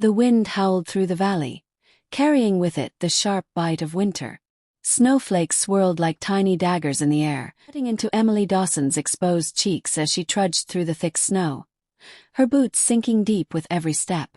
The wind howled through the valley, carrying with it the sharp bite of winter. Snowflakes swirled like tiny daggers in the air, cutting into Emily Dawson's exposed cheeks as she trudged through the thick snow, her boots sinking deep with every step.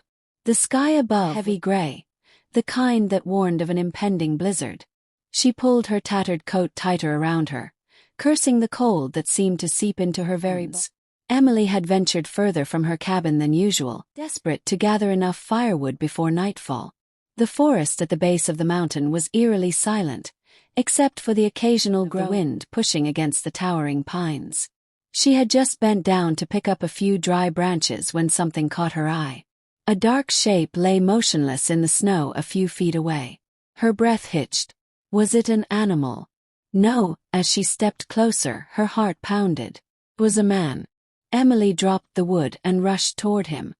The sky above, heavy gray, the kind that warned of an impending blizzard. She pulled her tattered coat tighter around her, cursing the cold that seemed to seep into her very bones. Emily had ventured further from her cabin than usual, desperate to gather enough firewood before nightfall. The forest at the base of the mountain was eerily silent, except for the occasional groan of the wind pushing against the towering pines. She had just bent down to pick up a few dry branches when something caught her eye. A dark shape lay motionless in the snow a few feet away. Her breath hitched. Was it an animal? No, as she stepped closer, her heart pounded. It was a man. Emily dropped the wood and rushed toward him.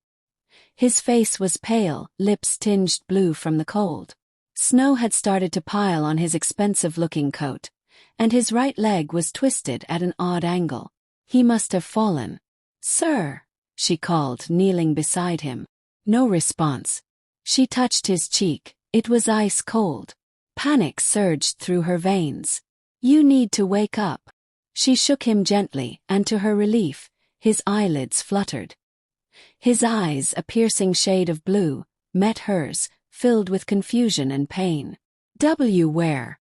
His face was pale, lips tinged blue from the cold. Snow had started to pile on his expensive-looking coat, and his right leg was twisted at an odd angle. He must have fallen. "Sir," she called, kneeling beside him. No response. She touched his cheek. It was ice cold. Panic surged through her veins. "You need to wake up." She shook him gently, and to her relief, his eyelids fluttered. His eyes, a piercing shade of blue, met hers, filled with confusion and pain. Where?"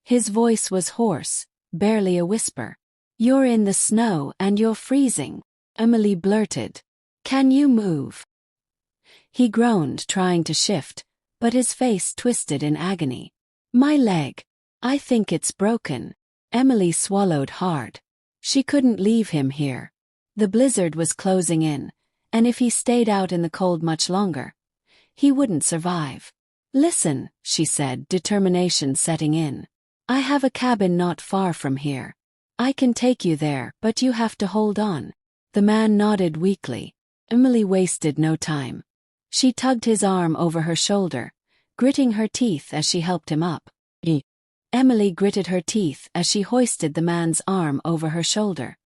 His voice was hoarse, barely a whisper. "You're in the snow and you're freezing," Emily blurted. "Can you move?" He groaned, trying to shift, but his face twisted in agony. "My leg. I think it's broken." Emily swallowed hard. She couldn't leave him here. The blizzard was closing in, and if he stayed out in the cold much longer, he wouldn't survive. "Listen," she said, determination setting in. "I have a cabin not far from here. I can take you there, but you have to hold on." The man nodded weakly. Emily wasted no time. She tugged his arm over her shoulder, gritting her teeth as she helped him up. Emily gritted her teeth as she hoisted the man's arm over her shoulder.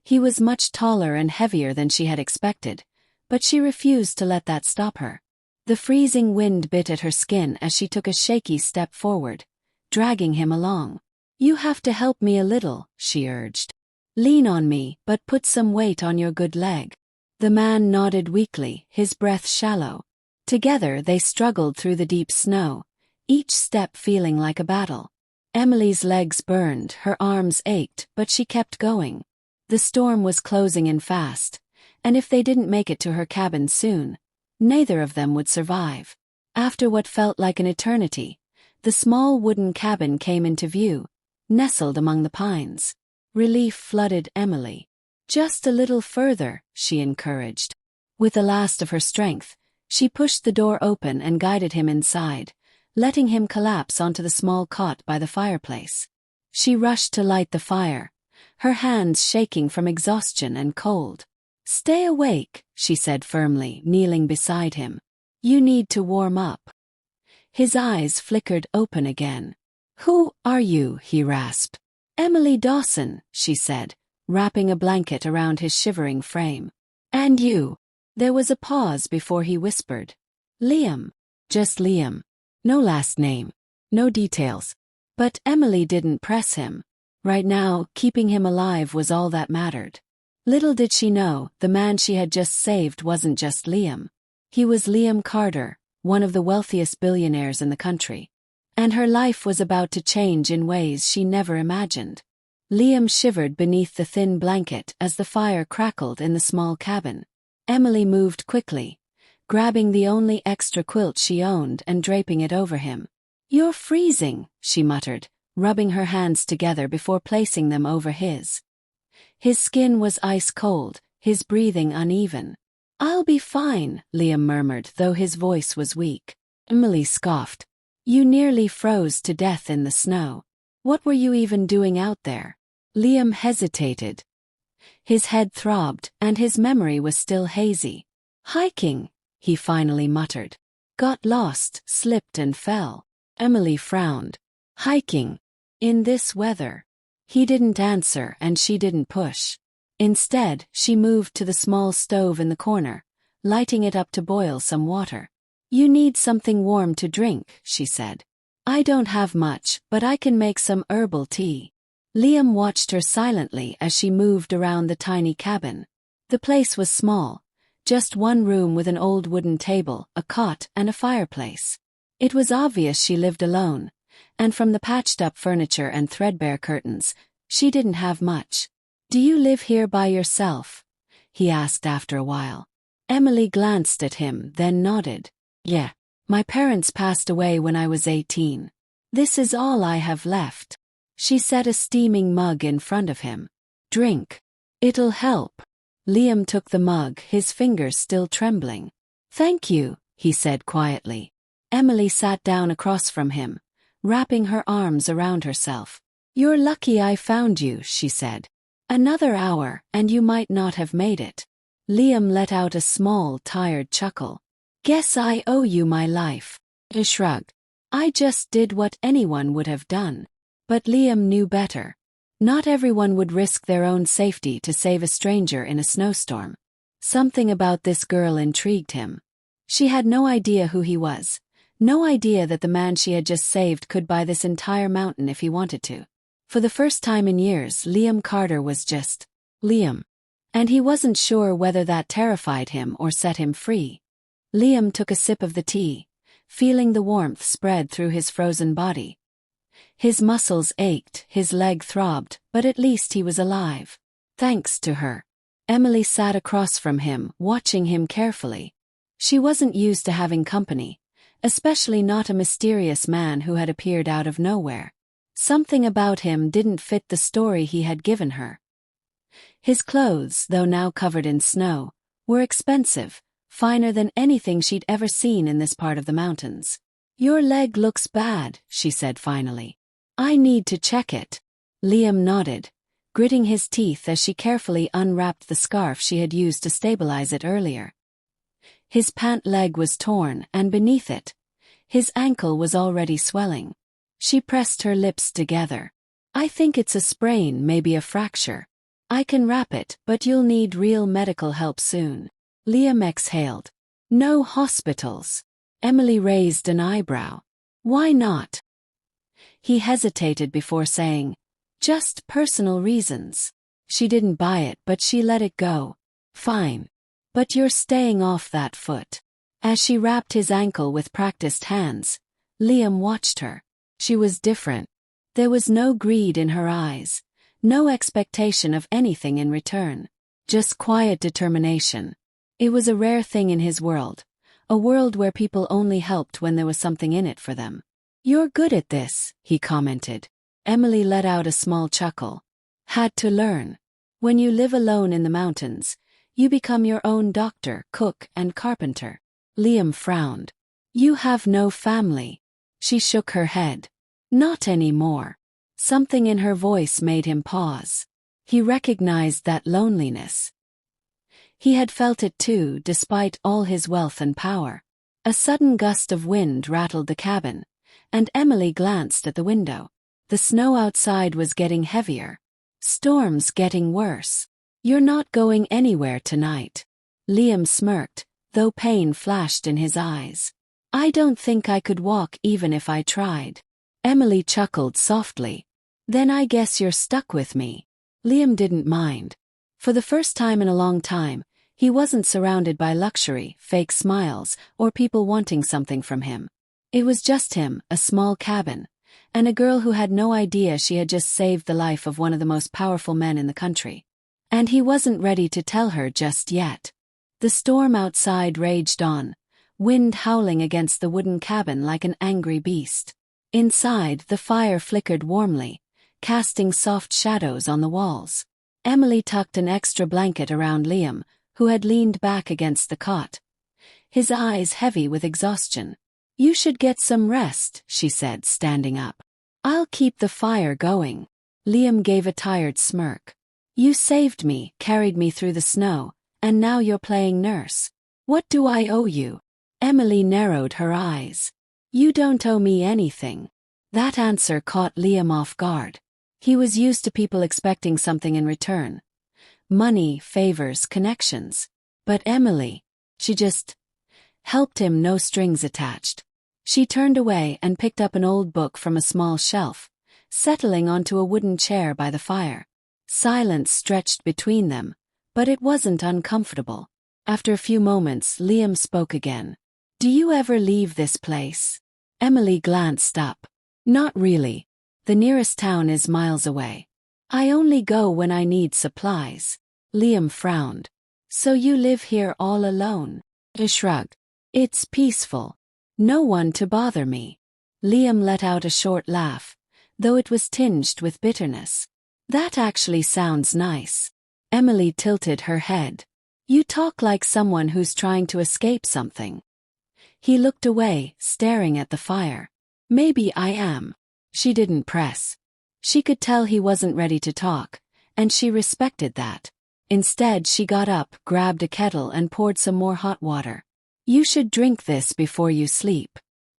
He was much taller and heavier than she had expected, but she refused to let that stop her. The freezing wind bit at her skin as she took a shaky step forward, dragging him along. "You have to help me a little," she urged. "Lean on me, but put some weight on your good leg." The man nodded weakly, his breath shallow. Together they struggled through the deep snow, each step feeling like a battle. Emily's legs burned, her arms ached, but she kept going. The storm was closing in fast, and if they didn't make it to her cabin soon, neither of them would survive. After what felt like an eternity, the small wooden cabin came into view, nestled among the pines. Relief flooded Emily. "Just a little further," she encouraged. With the last of her strength, she pushed the door open and guided him inside, letting him collapse onto the small cot by the fireplace. She rushed to light the fire, her hands shaking from exhaustion and cold. "Stay awake," she said firmly, kneeling beside him. "You need to warm up." His eyes flickered open again. "Who are you?" he rasped. "Emily Dawson," she said, wrapping a blanket around his shivering frame. "And you?" There was a pause before he whispered. "Liam." Just Liam. No last name. No details. But Emily didn't press him. Right now, keeping him alive was all that mattered. Little did she know, the man she had just saved wasn't just Liam. He was Liam Carter, one of the wealthiest billionaires in the country. And her life was about to change in ways she never imagined. Liam shivered beneath the thin blanket as the fire crackled in the small cabin. Emily moved quickly, grabbing the only extra quilt she owned and draping it over him. "You're freezing," she muttered, rubbing her hands together before placing them over his. His skin was ice cold, his breathing uneven. "I'll be fine," Liam murmured, though his voice was weak. Emily scoffed. "You nearly froze to death in the snow. What were you even doing out there?" Liam hesitated. His head throbbed, and his memory was still hazy. "Hiking," he finally muttered. "Got lost, slipped and fell." Emily frowned. "Hiking? In this weather?" He didn't answer and she didn't push. Instead, she moved to the small stove in the corner, lighting it up to boil some water. "You need something warm to drink," she said. "I don't have much, but I can make some herbal tea." Liam watched her silently as she moved around the tiny cabin. The place was small, just one room with an old wooden table, a cot, and a fireplace. It was obvious she lived alone, and from the patched-up furniture and threadbare curtains, she didn't have much. "Do you live here by yourself?" he asked after a while. Emily glanced at him, then nodded. "Yeah. My parents passed away when I was 18. This is all I have left." She set a steaming mug in front of him. "Drink. It'll help." Liam took the mug, his fingers still trembling. "Thank you," he said quietly. Emily sat down across from him, wrapping her arms around herself. "You're lucky I found you," she said. "Another hour, and you might not have made it." Liam let out a small, tired chuckle. "Guess I owe you my life." He shrugged. "I just did what anyone would have done." But Liam knew better. Not everyone would risk their own safety to save a stranger in a snowstorm. Something about this girl intrigued him. She had no idea who he was, no idea that the man she had just saved could buy this entire mountain if he wanted to. For the first time in years, Liam Carter was just Liam. And he wasn't sure whether that terrified him or set him free. Liam took a sip of the tea, feeling the warmth spread through his frozen body. His muscles ached, his leg throbbed, but at least he was alive. Thanks to her. Emily sat across from him, watching him carefully. She wasn't used to having company, especially not a mysterious man who had appeared out of nowhere. Something about him didn't fit the story he had given her. His clothes, though now covered in snow, were expensive, finer than anything she'd ever seen in this part of the mountains. "Your leg looks bad," she said finally. "I need to check it." Liam nodded, gritting his teeth as she carefully unwrapped the scarf she had used to stabilize it earlier. His pant leg was torn, and beneath it, his ankle was already swelling. She pressed her lips together. "I think it's a sprain, maybe a fracture. I can wrap it, but you'll need real medical help soon." Liam exhaled. "No hospitals." Emily raised an eyebrow. "Why not?" He hesitated before saying, "Just personal reasons." She didn't buy it, but she let it go. "Fine. But you're staying off that foot." As she wrapped his ankle with practiced hands, Liam watched her. She was different. There was no greed in her eyes, no expectation of anything in return, just quiet determination. It was a rare thing in his world, a world where people only helped when there was something in it for them. "You're good at this," he commented. Emily let out a small chuckle. "Had to learn. When you live alone in the mountains, you become your own doctor, cook, and carpenter." Liam frowned. "You have no family." She shook her head. "Not anymore." Something in her voice made him pause. He recognized that loneliness. He had felt it too, despite all his wealth and power. A sudden gust of wind rattled the cabin, and Emily glanced at the window. The snow outside was getting heavier. Storms getting worse. "You're not going anywhere tonight." Liam smirked, though pain flashed in his eyes. "I don't think I could walk even if I tried." Emily chuckled softly. "Then I guess you're stuck with me." Liam didn't mind. For the first time in a long time, he wasn't surrounded by luxury, fake smiles, or people wanting something from him. It was just him, a small cabin, and a girl who had no idea she had just saved the life of one of the most powerful men in the country. And he wasn't ready to tell her just yet. The storm outside raged on, wind howling against the wooden cabin like an angry beast. Inside, the fire flickered warmly, casting soft shadows on the walls. Emily tucked an extra blanket around Liam, who had leaned back against the cot, his eyes heavy with exhaustion. "You should get some rest," she said, standing up. "I'll keep the fire going." Liam gave a tired smirk. "You saved me, carried me through the snow, and now you're playing nurse. What do I owe you?" Emily narrowed her eyes. "You don't owe me anything." That answer caught Liam off guard. He was used to people expecting something in return. Money, favors, connections. But Emily, She just helped him, no strings attached. She turned away and picked up an old book from a small shelf, settling onto a wooden chair by the fire. Silence stretched between them, but it wasn't uncomfortable. After a few moments, Liam spoke again. "Do you ever leave this place?" Emily glanced up. "Not really. The nearest town is miles away. I only go when I need supplies." Liam frowned. "So you live here all alone?" She shrugged. "It's peaceful. No one to bother me." Liam let out a short laugh, though it was tinged with bitterness. "That actually sounds nice." Emily tilted her head. "You talk like someone who's trying to escape something." He looked away, staring at the fire. "Maybe I am." She didn't press. She could tell he wasn't ready to talk, and she respected that. Instead, she got up, grabbed a kettle and poured some more hot water. "You should drink this before you sleep.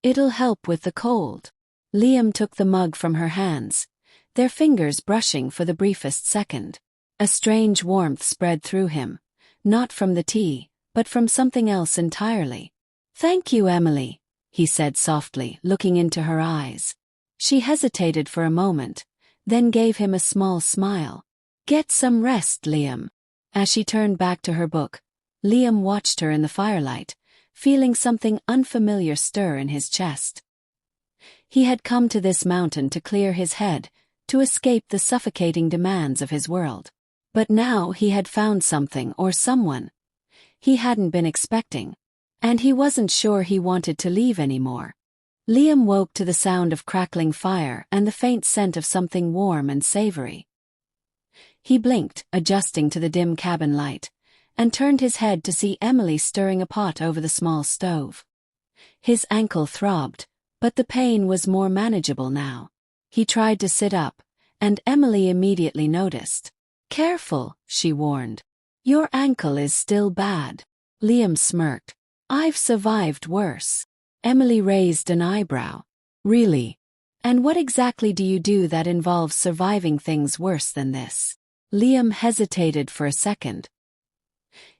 It'll help with the cold." Liam took the mug from her hands, their fingers brushing for the briefest second. A strange warmth spread through him, not from the tea, but from something else entirely. "Thank you, Emily," he said softly, looking into her eyes. She hesitated for a moment, then gave him a small smile. "Get some rest, Liam." As she turned back to her book, Liam watched her in the firelight, feeling something unfamiliar stir in his chest. He had come to this mountain to clear his head, to escape the suffocating demands of his world. But now he had found something or someone he hadn't been expecting, and he wasn't sure he wanted to leave anymore. Liam woke to the sound of crackling fire and the faint scent of something warm and savory. He blinked, adjusting to the dim cabin light, and turned his head to see Emily stirring a pot over the small stove. His ankle throbbed, but the pain was more manageable now. He tried to sit up, and Emily immediately noticed. "Careful," she warned. "Your ankle is still bad." Liam smirked. "I've survived worse." Emily raised an eyebrow. "Really? And what exactly do you do that involves surviving things worse than this?" Liam hesitated for a second.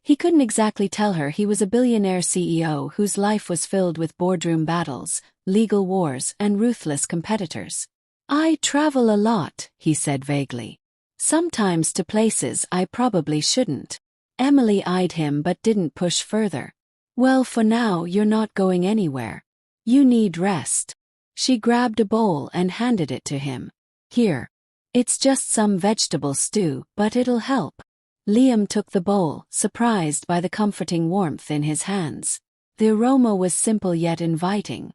He couldn't exactly tell her he was a billionaire CEO whose life was filled with boardroom battles, legal wars, and ruthless competitors. "I travel a lot," he said vaguely. "Sometimes to places I probably shouldn't." Emily eyed him but didn't push further. "Well, for now you're not going anywhere. You need rest." She grabbed a bowl and handed it to him. "Here. It's just some vegetable stew, but it'll help." Liam took the bowl, surprised by the comforting warmth in his hands. The aroma was simple yet inviting.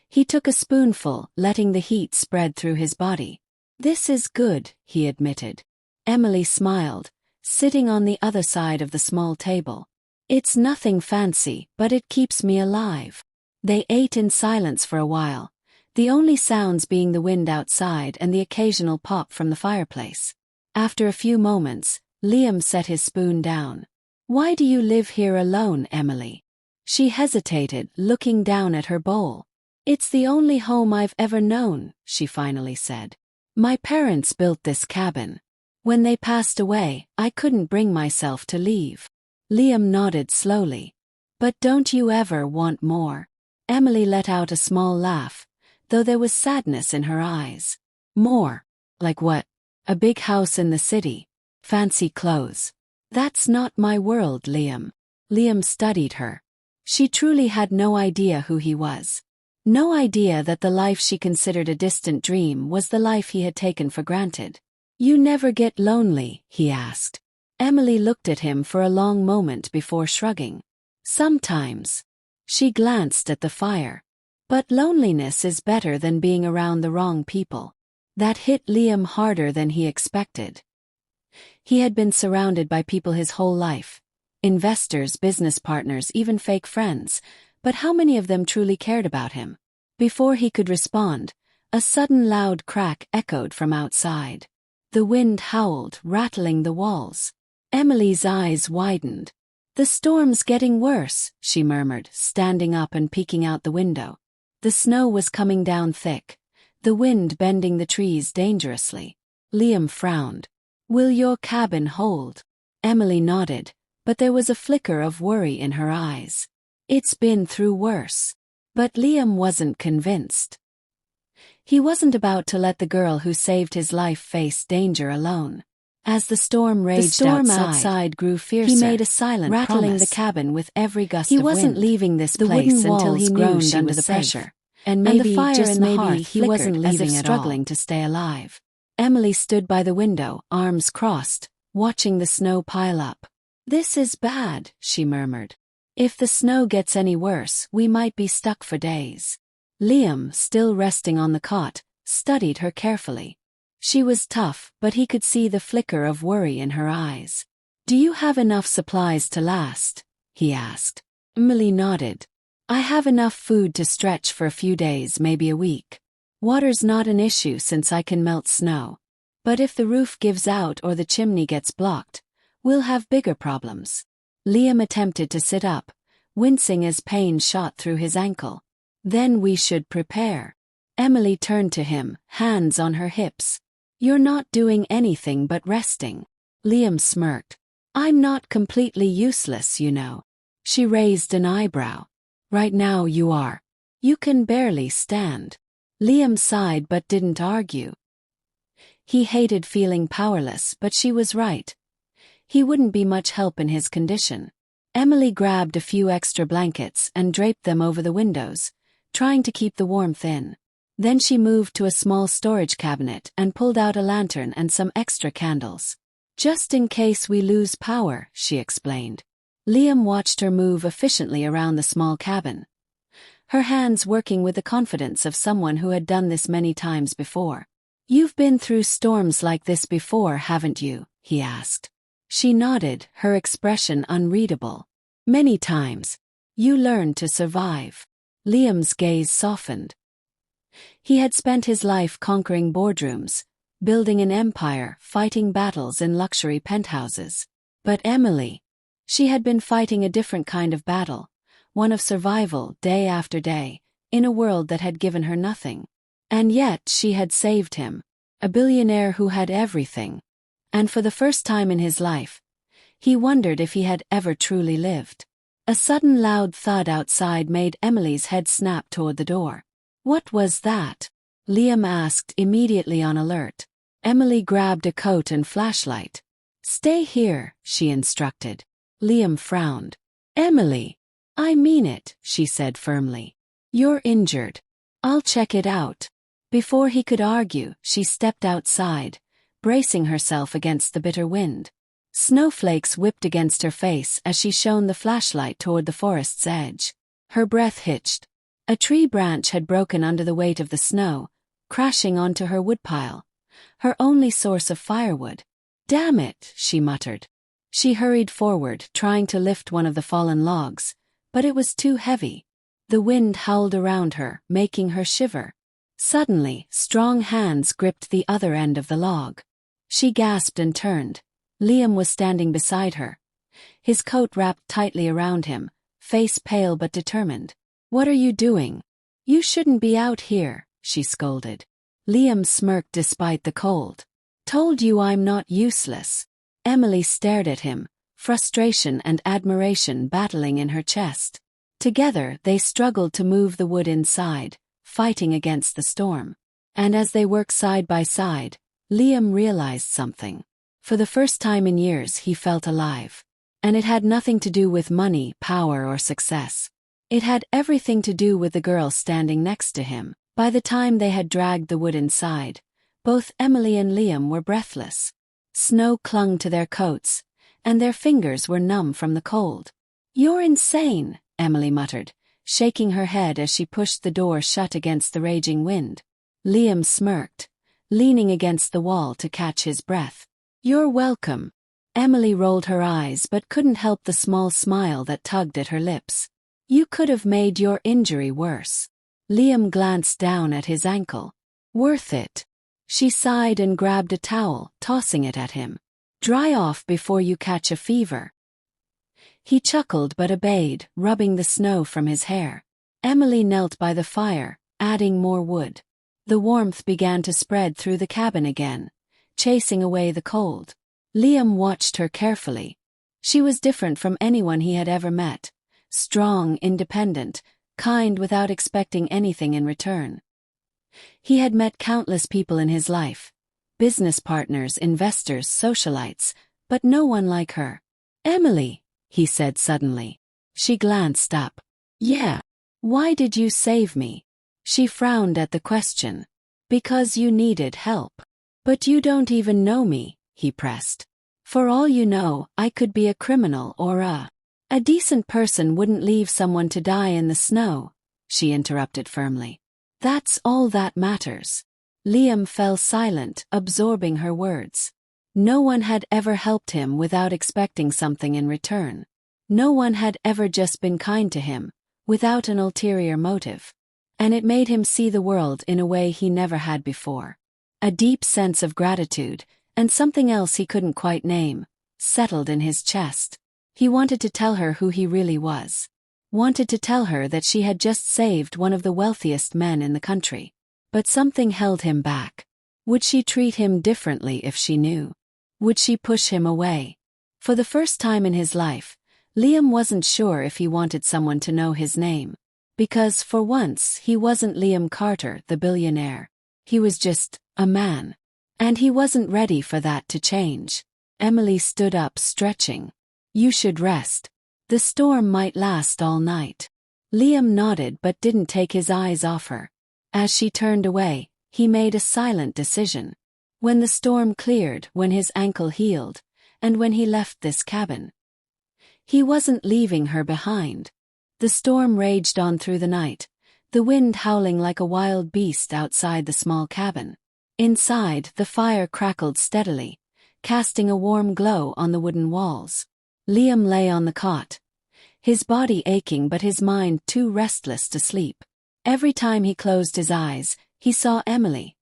He took a spoonful, letting the heat spread through his body. "This is good," he admitted. Emily smiled, sitting on the other side of the small table. "It's nothing fancy, but it keeps me alive." They ate in silence for a while, the only sounds being the wind outside and the occasional pop from the fireplace. After a few moments, Liam set his spoon down. "Why do you live here alone, Emily?" She hesitated, looking down at her bowl. "It's the only home I've ever known," she finally said. "My parents built this cabin. When they passed away, I couldn't bring myself to leave." Liam nodded slowly. "But don't you ever want more?" Emily let out a small laugh, though there was sadness in her eyes. "More? Like what? A big house in the city? Fancy clothes?" "That's not my world, Liam." Liam studied her. She truly had no idea who he was. No idea that the life she considered a distant dream was the life he had taken for granted. "You never get lonely?" he asked. Emily looked at him for a long moment before shrugging. "Sometimes." She glanced at the fire. "But loneliness is better than being around the wrong people." That hit Liam harder than he expected. He had been surrounded by people his whole life. Investors, business partners, even fake friends. But how many of them truly cared about him? Before he could respond, a sudden loud crack echoed from outside. The wind howled, rattling the walls. Emily's eyes widened. "The storm's getting worse," she murmured, standing up and peeking out the window. The snow was coming down thick, the wind bending the trees dangerously. Liam frowned. "Will your cabin hold?" Emily nodded, but there was a flicker of worry in her eyes. It's been through worse. But Liam wasn't convinced. He wasn't about to let the girl who saved his life face danger alone. As the storm raged outside grew fiercer. He made a silent rattling the cabin with every gust of wind. He wasn't leaving this place until he knew she was under pressure. And maybe, the fire in the hearth he wasn't leaving as if struggling to stay alive. Emily stood by the window, arms crossed, watching the snow pile up. "This is bad," she murmured. "If the snow gets any worse, we might be stuck for days." Liam, still resting on the cot, studied her carefully. She was tough, but he could see the flicker of worry in her eyes. "Do you have enough supplies to last?" he asked. Emily nodded. "I have enough food to stretch for a few days, maybe a week. Water's not an issue since I can melt snow. But if the roof gives out or the chimney gets blocked, we'll have bigger problems." Liam attempted to sit up, wincing as pain shot through his ankle. "Then we should prepare." Emily turned to him, hands on her hips. "You're not doing anything but resting." Liam smirked. "I'm not completely useless, you know." She raised an eyebrow. "Right now you are. You can barely stand." Liam sighed but didn't argue. He hated feeling powerless, but she was right. He wouldn't be much help in his condition. Emily grabbed a few extra blankets and draped them over the windows, trying to keep the warmth in. Then she moved to a small storage cabinet and pulled out a lantern and some extra candles. "Just in case we lose power," she explained. Liam watched her move efficiently around the small cabin, her hands working with the confidence of someone who had done this many times before. "You've been through storms like this before, haven't you?" he asked. She nodded, her expression unreadable. "Many times. You learned to survive." Liam's gaze softened. He had spent his life conquering boardrooms, building an empire, fighting battles in luxury penthouses. But Emily, she had been fighting a different kind of battle, one of survival day after day, in a world that had given her nothing. And yet she had saved him, a billionaire who had everything. And for the first time in his life, he wondered if he had ever truly lived. A sudden loud thud outside made Emily's head snap toward the door. "What was that?" Liam asked, immediately on alert. Emily grabbed a coat and flashlight. "Stay here," she instructed. Liam frowned. "Emily, I mean it," she said firmly. "You're injured. I'll check it out." Before he could argue, she stepped outside, bracing herself against the bitter wind. Snowflakes whipped against her face as she shone the flashlight toward the forest's edge. Her breath hitched. A tree branch had broken under the weight of the snow, crashing onto her woodpile, her only source of firewood. "Damn it," she muttered. She hurried forward, trying to lift one of the fallen logs, but it was too heavy. The wind howled around her, making her shiver. Suddenly, strong hands gripped the other end of the log. She gasped and turned. Liam was standing beside her, his coat wrapped tightly around him, face pale but determined. "What are you doing? You shouldn't be out here," she scolded. Liam smirked despite the cold. "Told you I'm not useless." Emily stared at him, frustration and admiration battling in her chest. Together they struggled to move the wood inside, fighting against the storm. And as they worked side by side, Liam realized something. For the first time in years he felt alive. And it had nothing to do with money, power, or success. It had everything to do with the girl standing next to him. By the time they had dragged the wood inside, both Emily and Liam were breathless. Snow clung to their coats, and their fingers were numb from the cold. "You're insane," Emily muttered, shaking her head as she pushed the door shut against the raging wind. Liam smirked, leaning against the wall to catch his breath. "You're welcome." Emily rolled her eyes but couldn't help the small smile that tugged at her lips. "You could have made your injury worse." Liam glanced down at his ankle. "Worth it." She sighed and grabbed a towel, tossing it at him. "Dry off before you catch a fever." He chuckled but obeyed, rubbing the snow from his hair. Emily knelt by the fire, adding more wood. The warmth began to spread through the cabin again, chasing away the cold. Liam watched her carefully. She was different from anyone he had ever met. Strong, independent, kind without expecting anything in return. He had met countless people in his life. Business partners, investors, socialites, but no one like her. "Emily," he said suddenly. She glanced up. "Yeah. Why did you save me?" She frowned at the question. "Because you needed help." "But you don't even know me," he pressed. "For all you know, I could be a criminal or a decent person wouldn't leave someone to die in the snow," she interrupted firmly. "That's all that matters." Liam fell silent, absorbing her words. No one had ever helped him without expecting something in return. No one had ever just been kind to him, without an ulterior motive. And it made him see the world in a way he never had before. A deep sense of gratitude, and something else he couldn't quite name, settled in his chest. He wanted to tell her who he really was. Wanted to tell her that she had just saved one of the wealthiest men in the country. But something held him back. Would she treat him differently if she knew? Would she push him away? For the first time in his life, Liam wasn't sure if he wanted someone to know his name. Because, for once, he wasn't Liam Carter, the billionaire. He was just a man. And he wasn't ready for that to change. Emily stood up, stretching. "You should rest. The storm might last all night." Liam nodded but didn't take his eyes off her. As she turned away, he made a silent decision. When the storm cleared, when his ankle healed, and when he left this cabin, he wasn't leaving her behind. The storm raged on through the night, the wind howling like a wild beast outside the small cabin. Inside, the fire crackled steadily, casting a warm glow on the wooden walls. Liam lay on the cot, his body aching but his mind too restless to sleep. Every time he closed his eyes, he saw Emily.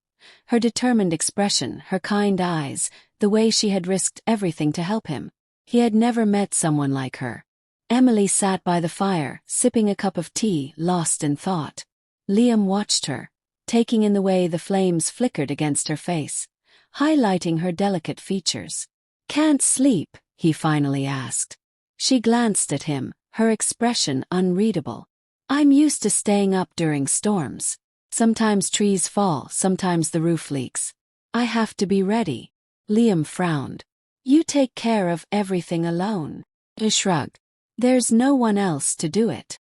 Her determined expression, her kind eyes, the way she had risked everything to help him. He had never met someone like her. Emily sat by the fire, sipping a cup of tea, lost in thought. Liam watched her, taking in the way the flames flickered against her face, highlighting her delicate features. "Can't sleep?" he finally asked. She glanced at him, her expression unreadable. "I'm used to staying up during storms. Sometimes trees fall, sometimes the roof leaks. I have to be ready." Liam frowned. "You take care of everything alone." He shrugged. "There's no one else to do it."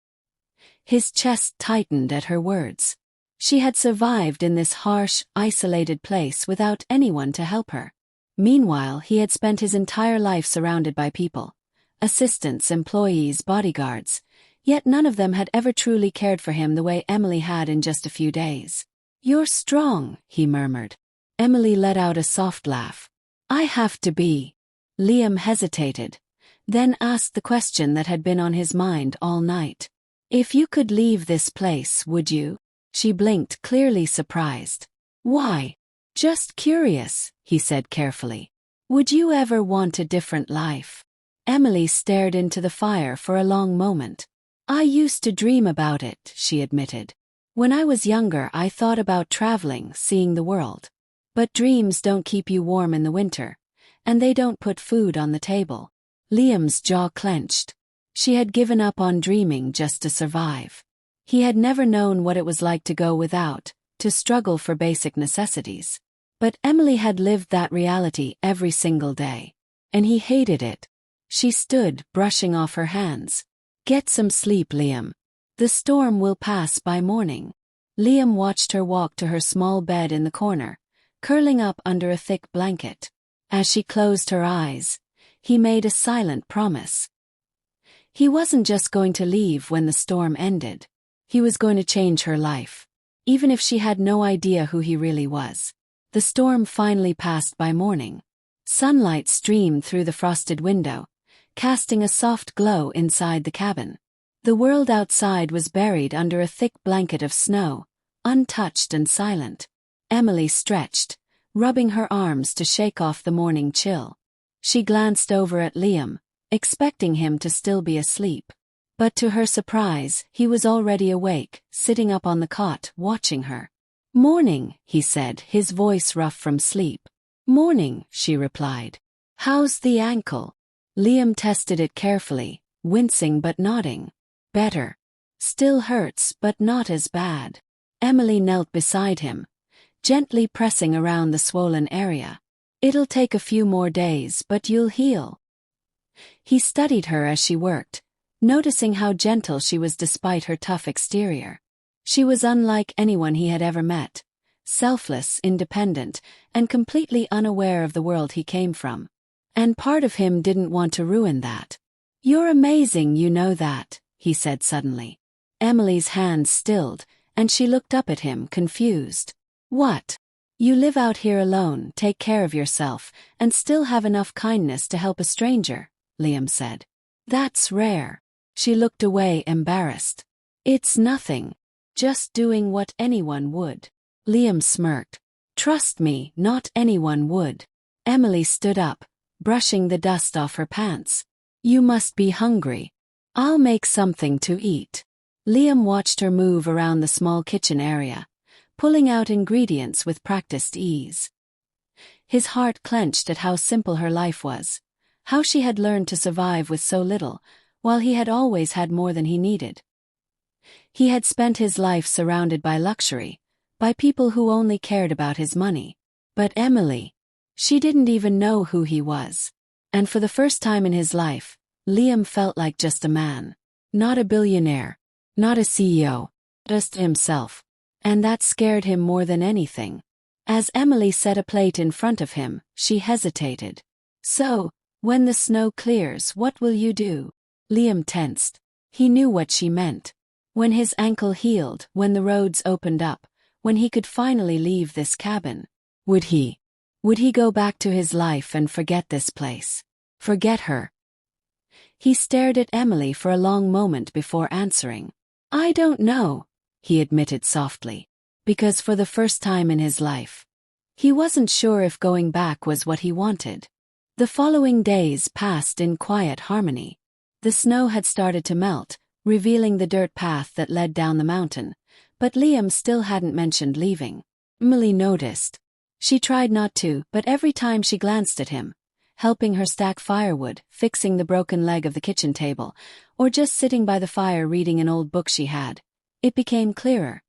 His chest tightened at her words. She had survived in this harsh, isolated place without anyone to help her. Meanwhile, he had spent his entire life surrounded by people. Assistants, employees, bodyguards. Yet none of them had ever truly cared for him the way Emily had in just a few days. "You're strong," he murmured. Emily let out a soft laugh. "I have to be." Liam hesitated, then asked the question that had been on his mind all night. "If you could leave this place, would you?" She blinked, clearly surprised. "Why?" "Just curious," he said carefully. "Would you ever want a different life?" Emily stared into the fire for a long moment. "I used to dream about it," she admitted. "When I was younger, I thought about traveling, seeing the world. But dreams don't keep you warm in the winter, and they don't put food on the table." Liam's jaw clenched. She had given up on dreaming just to survive. He had never known what it was like to go without, to struggle for basic necessities. But Emily had lived that reality every single day. And he hated it. She stood, brushing off her hands. "Get some sleep, Liam. The storm will pass by morning." Liam watched her walk to her small bed in the corner, curling up under a thick blanket. As she closed her eyes, he made a silent promise. He wasn't just going to leave when the storm ended. He was going to change her life, even if she had no idea who he really was. The storm finally passed by morning. Sunlight streamed through the frosted window, casting a soft glow inside the cabin. The world outside was buried under a thick blanket of snow, untouched and silent. Emily stretched, rubbing her arms to shake off the morning chill. She glanced over at Liam, expecting him to still be asleep. But to her surprise, he was already awake, sitting up on the cot, watching her. "Morning," he said, his voice rough from sleep. "Morning," she replied. "How's the ankle?" Liam tested it carefully, wincing but nodding. Better. Still hurts but not as bad. Emily knelt beside him, gently pressing around the swollen area. It'll take a few more days, but you'll heal. He studied her as she worked, noticing how gentle she was despite her tough exterior. She was unlike anyone he had ever met, selfless, independent, and completely unaware of the world he came from. And part of him didn't want to ruin that. "You're amazing, you know that," he said suddenly. Emily's hands stilled, and she looked up at him, confused. "What? You live out here alone, take care of yourself, and still have enough kindness to help a stranger," Liam said. "That's rare." She looked away, embarrassed. "It's nothing. Just doing what anyone would." Liam smirked. "Trust me, not anyone would." Emily stood up, brushing the dust off her pants. "You must be hungry. I'll make something to eat." Liam watched her move around the small kitchen area, pulling out ingredients with practiced ease. His heart clenched at how simple her life was, how she had learned to survive with so little, while he had always had more than he needed. He had spent his life surrounded by luxury, by people who only cared about his money. But Emily, she didn't even know who he was. And for the first time in his life, Liam felt like just a man. Not a billionaire, not a CEO, just himself. And that scared him more than anything. As Emily set a plate in front of him, she hesitated. "So, when the snow clears, what will you do?" Liam tensed. He knew what she meant. When his ankle healed, when the roads opened up, when he could finally leave this cabin, would he go back to his life and forget this place? Forget her? He stared at Emily for a long moment before answering. "I don't know," he admitted softly, because for the first time in his life, he wasn't sure if going back was what he wanted. The following days passed in quiet harmony. The snow had started to melt, revealing the dirt path that led down the mountain, but Liam still hadn't mentioned leaving. Emily noticed. She tried not to, but every time she glanced at him, helping her stack firewood, fixing the broken leg of the kitchen table, or just sitting by the fire reading an old book she had, it became clearer.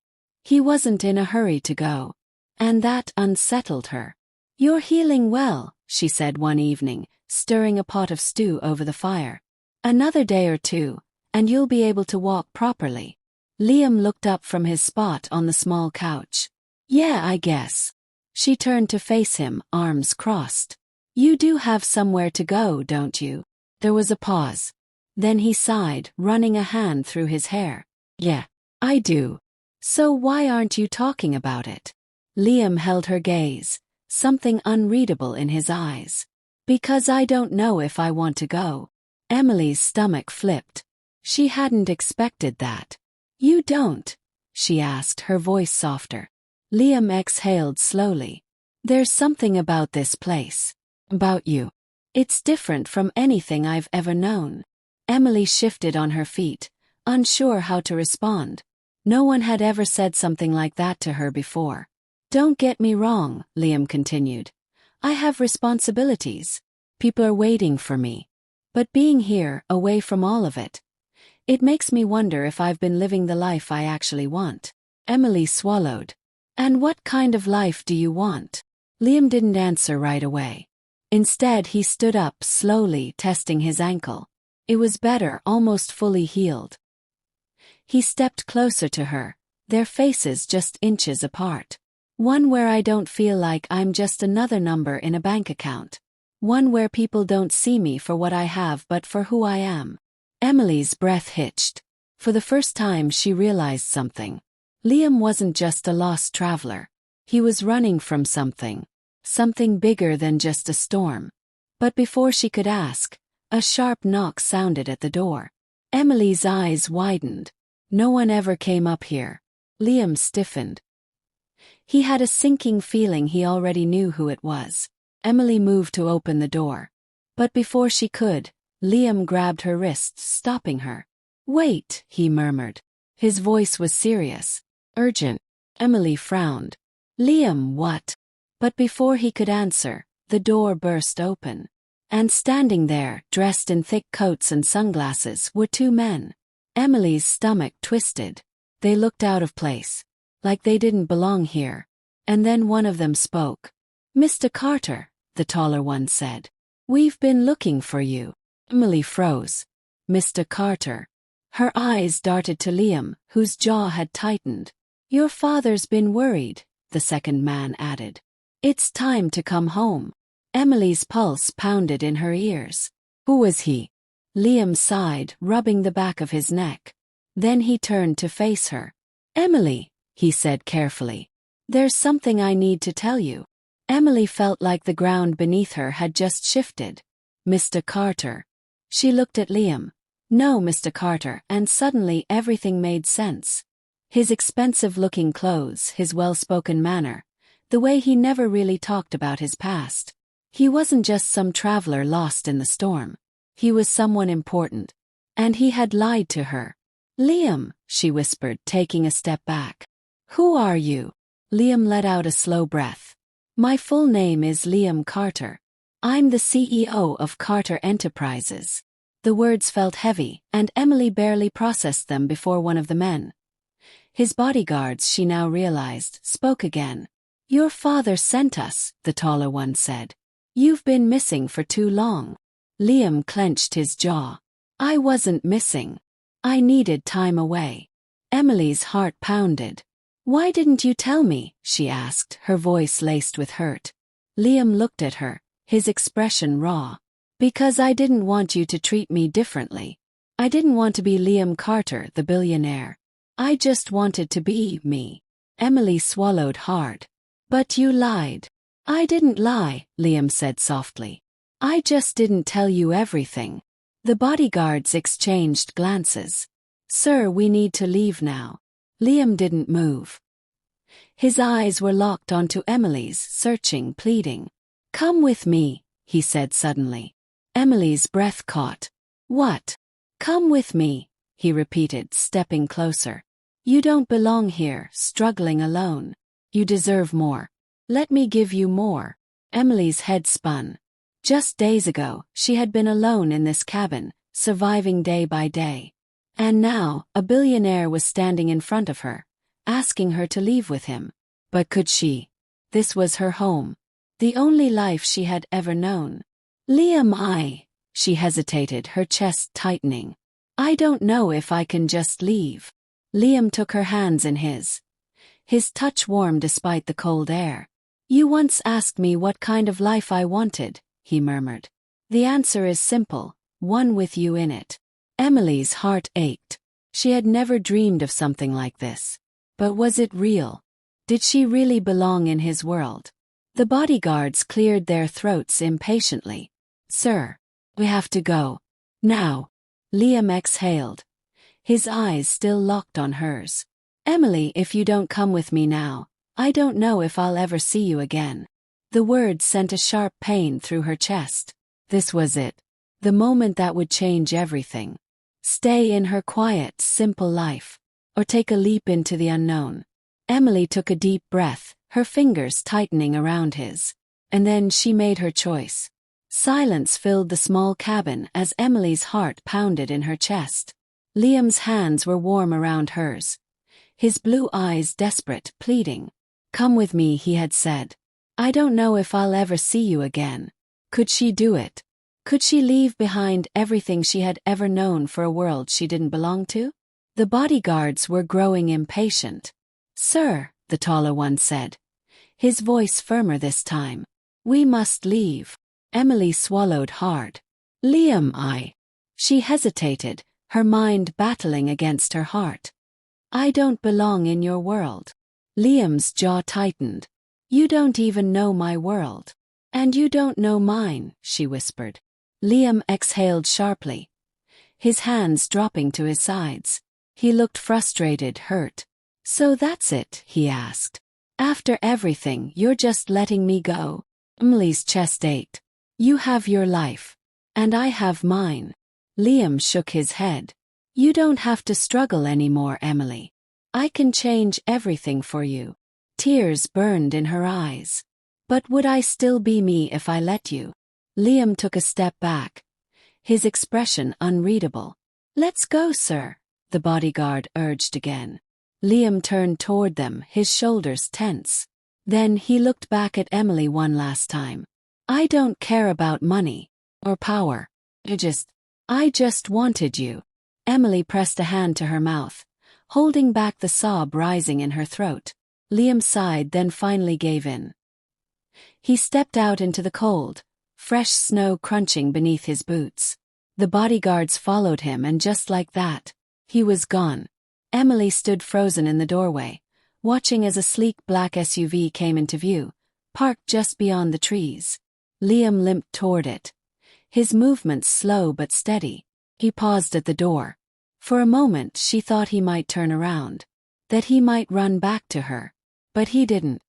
He wasn't in a hurry to go. And that unsettled her. "You're healing well," she said one evening, stirring a pot of stew over the fire. "Another day or two, and you'll be able to walk properly." Liam looked up from his spot on the small couch. "Yeah, I guess." She turned to face him, arms crossed. "You do have somewhere to go, don't you?" There was a pause. Then he sighed, running a hand through his hair. "Yeah, I do." "So why aren't you talking about it?" Liam held her gaze, something unreadable in his eyes. "Because I don't know if I want to go." Emily's stomach flipped. She hadn't expected that. "You don't?" she asked, her voice softer. Liam exhaled slowly. "There's something about this place. About you. It's different from anything I've ever known." Emily shifted on her feet, unsure how to respond. No one had ever said something like that to her before. "Don't get me wrong," Liam continued. "I have responsibilities. People are waiting for me. But being here, away from all of it, it makes me wonder if I've been living the life I actually want." Emily swallowed. "And what kind of life do you want?" Liam didn't answer right away. Instead, he stood up, slowly testing his ankle. It was better, almost fully healed. He stepped closer to her, their faces just inches apart. "One where I don't feel like I'm just another number in a bank account. One where people don't see me for what I have but for who I am." Emily's breath hitched. For the first time she realized something. Liam wasn't just a lost traveler. He was running from something. Something bigger than just a storm. But before she could ask, a sharp knock sounded at the door. Emily's eyes widened. No one ever came up here. Liam stiffened. He had a sinking feeling he already knew who it was. Emily moved to open the door. But before she could, Liam grabbed her wrist, stopping her. "Wait," he murmured. His voice was serious. "Urgent." Emily frowned. "Liam, what?" But before he could answer, the door burst open. And standing there, dressed in thick coats and sunglasses, were two men. Emily's stomach twisted. They looked out of place, like they didn't belong here. And then one of them spoke. "Mr. Carter," the taller one said. "We've been looking for you." Emily froze. "Mr. Carter." Her eyes darted to Liam, whose jaw had tightened. "Your father's been worried," the second man added. "It's time to come home." Emily's pulse pounded in her ears. "Who was he?" Liam sighed, rubbing the back of his neck. Then he turned to face her. "Emily," he said carefully, "there's something I need to tell you." Emily felt like the ground beneath her had just shifted. "Mr. Carter." She looked at Liam. "No, Mr. Carter," and suddenly everything made sense. His expensive-looking clothes, his well-spoken manner, the way he never really talked about his past. He wasn't just some traveler lost in the storm. He was someone important. And he had lied to her. "Liam," she whispered, taking a step back. "Who are you?" Liam let out a slow breath. "My full name is Liam Carter. I'm the CEO of Carter Enterprises." The words felt heavy, and Emily barely processed them before one of the men, his bodyguards, she now realized, spoke again. "Your father sent us," the taller one said. "You've been missing for too long." Liam clenched his jaw. "I wasn't missing. I needed time away." Emily's heart pounded. "Why didn't you tell me?" she asked, her voice laced with hurt. Liam looked at her, his expression raw. "Because I didn't want you to treat me differently. I didn't want to be Liam Carter, the billionaire. I just wanted to be me." Emily swallowed hard. "But you lied." "I didn't lie," Liam said softly. "I just didn't tell you everything." The bodyguards exchanged glances. "Sir, we need to leave now." Liam didn't move. His eyes were locked onto Emily's, searching, pleading. "Come with me," he said suddenly. Emily's breath caught. "What?" "Come with me," he repeated, stepping closer. "You don't belong here, struggling alone. You deserve more. Let me give you more." Emily's head spun. Just days ago, she had been alone in this cabin, surviving day by day. And now, a billionaire was standing in front of her, asking her to leave with him. But could she? This was her home. The only life she had ever known. "Liam, she hesitated, her chest tightening. "I don't know if I can just leave." Liam took her hands in his. His touch warm despite the cold air. "You once asked me what kind of life I wanted," he murmured. "The answer is simple, one with you in it." Emily's heart ached. She had never dreamed of something like this. But was it real? Did she really belong in his world? The bodyguards cleared their throats impatiently. "Sir, we have to go. Now." Liam exhaled, his eyes still locked on hers. "Emily, if you don't come with me now, I don't know if I'll ever see you again." The word sent a sharp pain through her chest. This was it. The moment that would change everything. Stay in her quiet, simple life, or take a leap into the unknown. Emily took a deep breath, her fingers tightening around his. And then she made her choice. Silence filled the small cabin as Emily's heart pounded in her chest. Liam's hands were warm around hers, his blue eyes desperate, pleading. "Come with me," he had said. "I don't know if I'll ever see you again." Could she do it? Could she leave behind everything she had ever known for a world she didn't belong to? The bodyguards were growing impatient. "Sir," the taller one said, his voice firmer this time, "we must leave." Emily swallowed hard. "Liam, She hesitated, her mind battling against her heart. "I don't belong in your world." Liam's jaw tightened. "You don't even know my world. And you don't know mine," she whispered. Liam exhaled sharply, his hands dropping to his sides. He looked frustrated, hurt. "So that's it?" he asked. "After everything, you're just letting me go?" Emily's chest ached. "You have your life. And I have mine." Liam shook his head. "You don't have to struggle anymore, Emily. I can change everything for you." Tears burned in her eyes. "But would I still be me if I let you?" Liam took a step back, his expression unreadable. "Let's go, sir," the bodyguard urged again. Liam turned toward them, his shoulders tense. Then he looked back at Emily one last time. "I don't care about money or power. I just wanted you." Emily pressed a hand to her mouth, holding back the sob rising in her throat. Liam sighed, then finally gave in. He stepped out into the cold, fresh snow crunching beneath his boots. The bodyguards followed him, and just like that, he was gone. Emily stood frozen in the doorway, watching as a sleek black SUV came into view, parked just beyond the trees. Liam limped toward it, his movements slow but steady. He paused at the door. For a moment she thought he might turn around, that he might run back to her. But he didn't.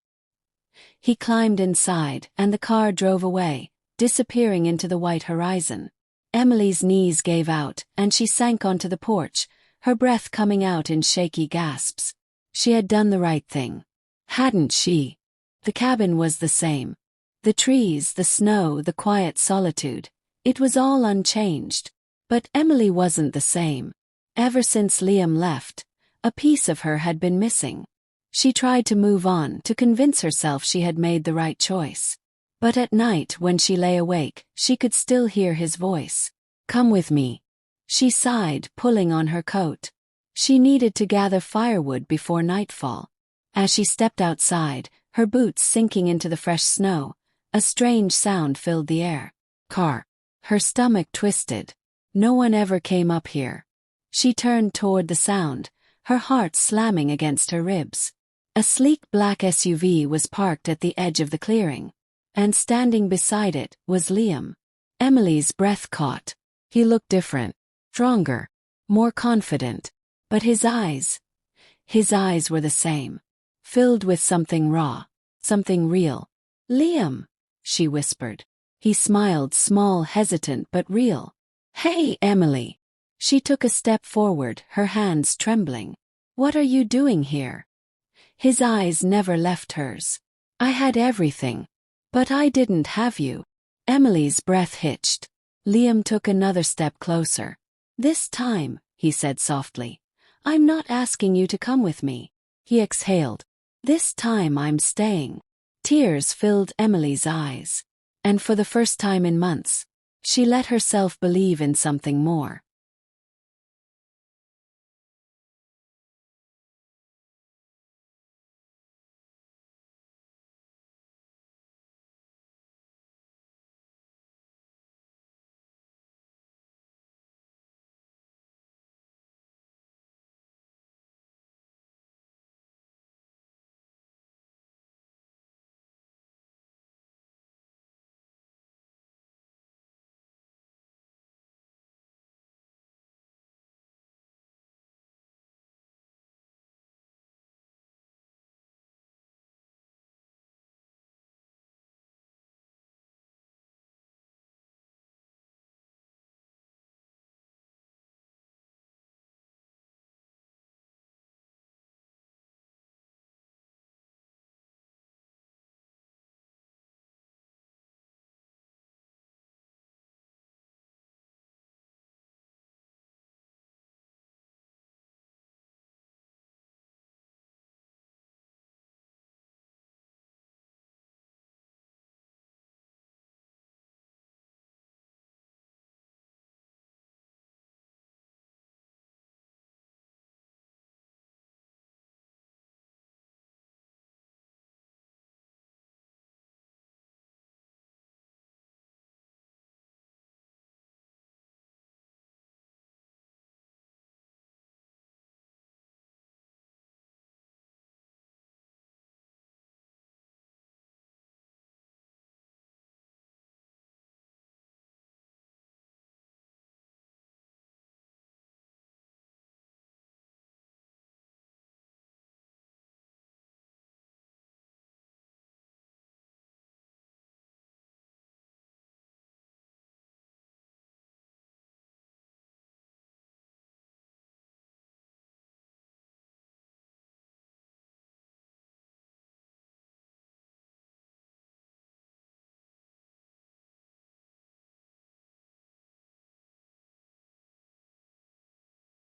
He climbed inside, and the car drove away, disappearing into the white horizon. Emily's knees gave out, and she sank onto the porch, her breath coming out in shaky gasps. She had done the right thing, hadn't she? The cabin was the same. The trees, the snow, the quiet solitude. It was all unchanged. But Emily wasn't the same. Ever since Liam left, a piece of her had been missing. She tried to move on, to convince herself she had made the right choice. But at night, when she lay awake, she could still hear his voice. "Come with me." She sighed, pulling on her coat. She needed to gather firewood before nightfall. As she stepped outside, her boots sinking into the fresh snow, a strange sound filled the air. Car. Her stomach twisted. No one ever came up here. She turned toward the sound, her heart slamming against her ribs. A sleek black SUV was parked at the edge of the clearing, and standing beside it was Liam. Emily's breath caught. He looked different, stronger, more confident. But his eyes were the same, filled with something raw, something real. "Liam," she whispered. He smiled, small, hesitant, but real. "Hey, Emily." She took a step forward, her hands trembling. "What are you doing here?" His eyes never left hers. "I had everything. But I didn't have you." Emily's breath hitched. Liam took another step closer. "This time," he said softly, "I'm not asking you to come with me." He exhaled. "This time I'm staying." Tears filled Emily's eyes. And for the first time in months, she let herself believe in something more.